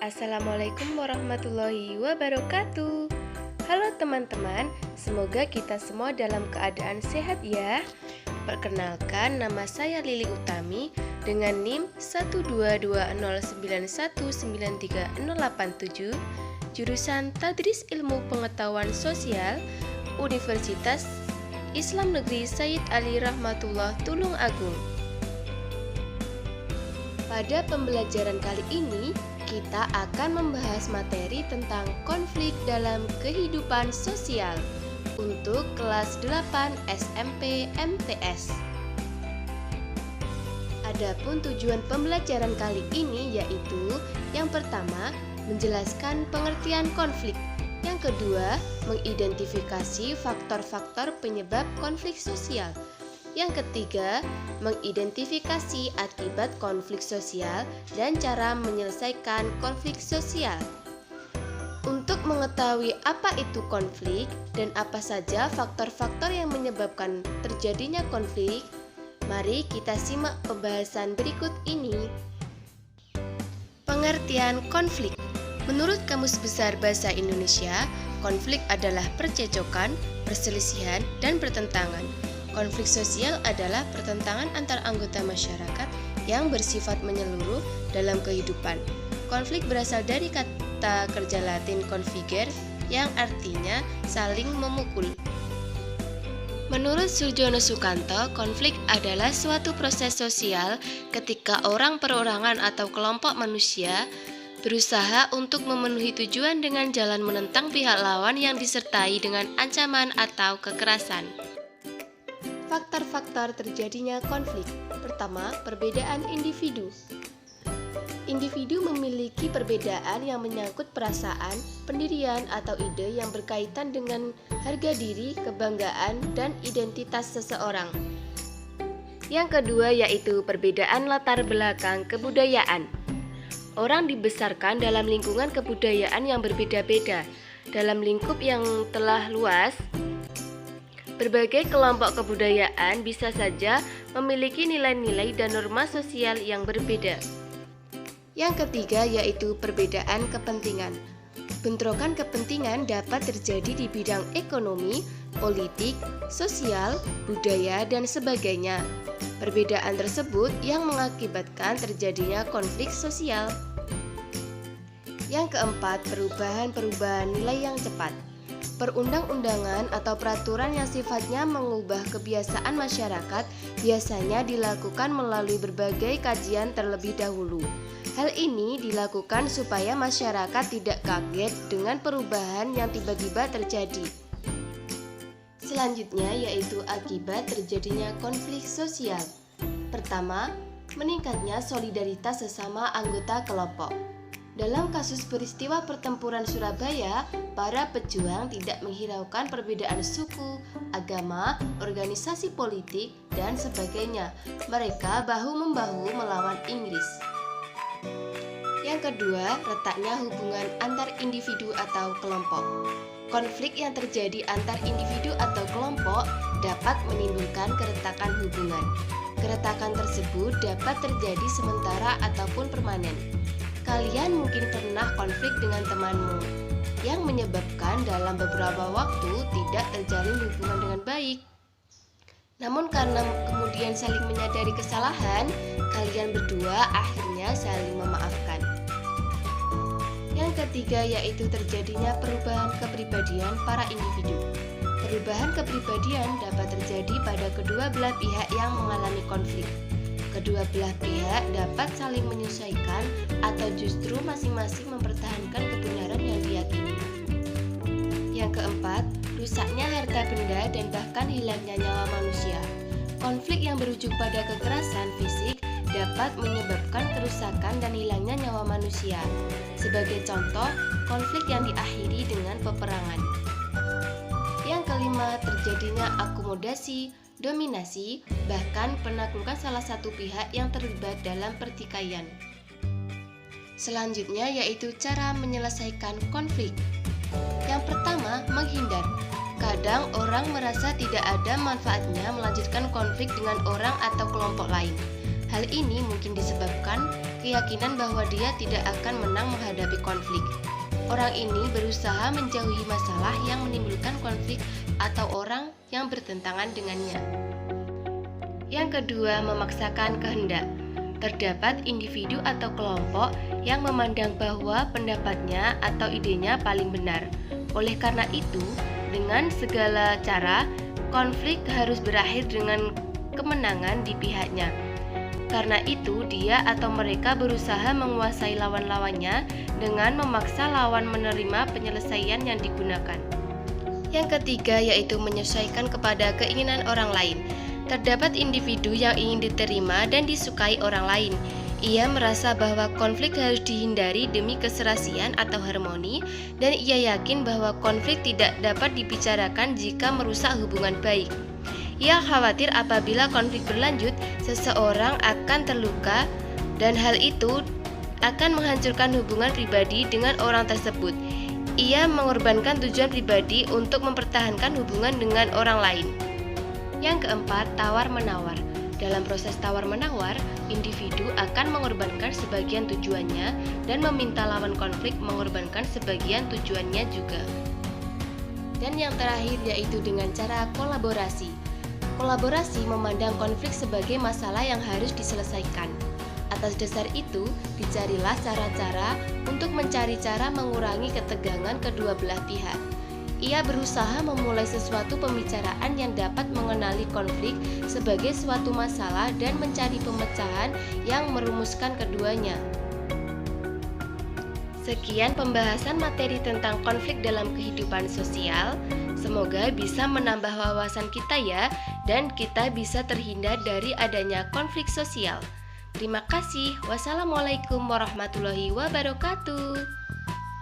Assalamualaikum warahmatullahi wabarakatuh. Halo teman-teman, semoga kita semua dalam keadaan sehat ya. Perkenalkan, nama saya Lili Utami dengan NIM 12209193087, jurusan Tadris Ilmu Pengetahuan Sosial, Universitas Islam Negeri Said Ali Rahmatullah Tulung Agung. Pada pembelajaran kali ini, kita akan membahas materi tentang konflik dalam kehidupan sosial untuk kelas 8 SMP MTS. Adapun tujuan pembelajaran kali ini yaitu yang pertama, menjelaskan pengertian konflik. Yang kedua, mengidentifikasi faktor-faktor penyebab konflik sosial. Yang ketiga, mengidentifikasi akibat konflik sosial dan cara menyelesaikan konflik sosial. Untuk mengetahui apa itu konflik dan apa saja faktor-faktor yang menyebabkan terjadinya konflik, mari kita simak pembahasan berikut ini. Pengertian konflik. Menurut Kamus Besar Bahasa Indonesia, konflik adalah percecokan, perselisihan, dan pertentangan. Konflik sosial adalah pertentangan antar anggota masyarakat yang bersifat menyeluruh dalam kehidupan. Konflik berasal dari kata kerja Latin configere yang artinya saling memukul. Menurut Surjono Sukanto, konflik adalah suatu proses sosial ketika orang perorangan atau kelompok manusia berusaha untuk memenuhi tujuan dengan jalan menentang pihak lawan yang disertai dengan ancaman atau kekerasan. Faktor-faktor terjadinya konflik. Pertama, perbedaan individu. Individu memiliki perbedaan yang menyangkut perasaan, pendirian, atau ide yang berkaitan dengan harga diri, kebanggaan, dan identitas seseorang. Yang kedua yaitu perbedaan latar belakang kebudayaan. Orang dibesarkan dalam lingkungan kebudayaan yang berbeda-beda. Dalam lingkup yang telah luas, berbagai kelompok kebudayaan bisa saja memiliki nilai-nilai dan norma sosial yang berbeda. Yang ketiga yaitu perbedaan kepentingan. Bentrokan kepentingan dapat terjadi di bidang ekonomi, politik, sosial, budaya, dan sebagainya. Perbedaan tersebut yang mengakibatkan terjadinya konflik sosial. Yang keempat, perubahan-perubahan nilai yang cepat. Perundang-undangan atau peraturan yang sifatnya mengubah kebiasaan masyarakat biasanya dilakukan melalui berbagai kajian terlebih dahulu. Hal ini dilakukan supaya masyarakat tidak kaget dengan perubahan yang tiba-tiba terjadi. Selanjutnya yaitu akibat terjadinya konflik sosial. Pertama, meningkatnya solidaritas sesama anggota kelompok. Dalam kasus peristiwa pertempuran Surabaya, para pejuang tidak menghiraukan perbedaan suku, agama, organisasi politik, dan sebagainya. Mereka bahu-membahu melawan Inggris. Yang kedua, retaknya hubungan antar individu atau kelompok. Konflik yang terjadi antar individu atau kelompok dapat menimbulkan keretakan hubungan. Keretakan tersebut dapat terjadi sementara ataupun permanen. Kalian mungkin pernah konflik dengan temanmu yang menyebabkan dalam beberapa waktu tidak terjalin hubungan dengan baik. Namun karena kemudian saling menyadari kesalahan, kalian berdua akhirnya saling memaafkan. Yang ketiga yaitu terjadinya perubahan kepribadian para individu. Perubahan kepribadian dapat terjadi pada kedua belah pihak yang mengalami konflik. Kedua belah pihak dapat saling menyesuaikan atau justru masing-masing mempertahankan kebenaran yang diyakini. Yang keempat, rusaknya harta benda dan bahkan hilangnya nyawa manusia. Konflik yang berujung pada kekerasan fisik dapat menyebabkan kerusakan dan hilangnya nyawa manusia. Sebagai contoh, konflik yang diakhiri dengan peperangan. Yang kelima, terjadinya akomodasi, dominasi, bahkan penaklukan salah satu pihak yang terlibat dalam pertikaian. Selanjutnya yaitu cara menyelesaikan konflik. Yang pertama, menghindar. Kadang orang merasa tidak ada manfaatnya melanjutkan konflik dengan orang atau kelompok lain. Hal ini mungkin disebabkan keyakinan bahwa dia tidak akan menang menghadapi konflik. Orang ini berusaha menjauhi masalah yang menimbulkan konflik atau orang yang bertentangan dengannya. Yang kedua, memaksakan kehendak. Terdapat individu atau kelompok yang memandang bahwa pendapatnya atau idenya paling benar. Oleh karena itu, dengan segala cara, konflik harus berakhir dengan kemenangan di pihaknya. Karena itu, dia atau mereka berusaha menguasai lawan-lawannya dengan memaksa lawan menerima penyelesaian yang digunakan. Yang ketiga, yaitu menyesuaikan kepada keinginan orang lain. Terdapat individu yang ingin diterima dan disukai orang lain. Ia merasa bahwa konflik harus dihindari demi keserasian atau harmoni, dan ia yakin bahwa konflik tidak dapat dibicarakan jika merusak hubungan baik. Ia khawatir apabila konflik berlanjut, seseorang akan terluka, dan hal itu akan menghancurkan hubungan pribadi dengan orang tersebut. Ia mengorbankan tujuan pribadi untuk mempertahankan hubungan dengan orang lain. Yang keempat, tawar-menawar. Dalam proses tawar-menawar, individu akan mengorbankan sebagian tujuannya dan meminta lawan konflik mengorbankan sebagian tujuannya juga. Dan yang terakhir yaitu dengan cara kolaborasi. Kolaborasi memandang konflik sebagai masalah yang harus diselesaikan. Atas dasar itu, dicarilah cara-cara untuk mencari cara mengurangi ketegangan kedua belah pihak. Ia berusaha memulai sesuatu pembicaraan yang dapat mengenali konflik sebagai suatu masalah dan mencari pemecahan yang merumuskan keduanya. Sekian pembahasan materi tentang konflik dalam kehidupan sosial. Semoga bisa menambah wawasan kita ya, dan kita bisa terhindar dari adanya konflik sosial. Terima kasih. Wassalamualaikum warahmatullahi wabarakatuh.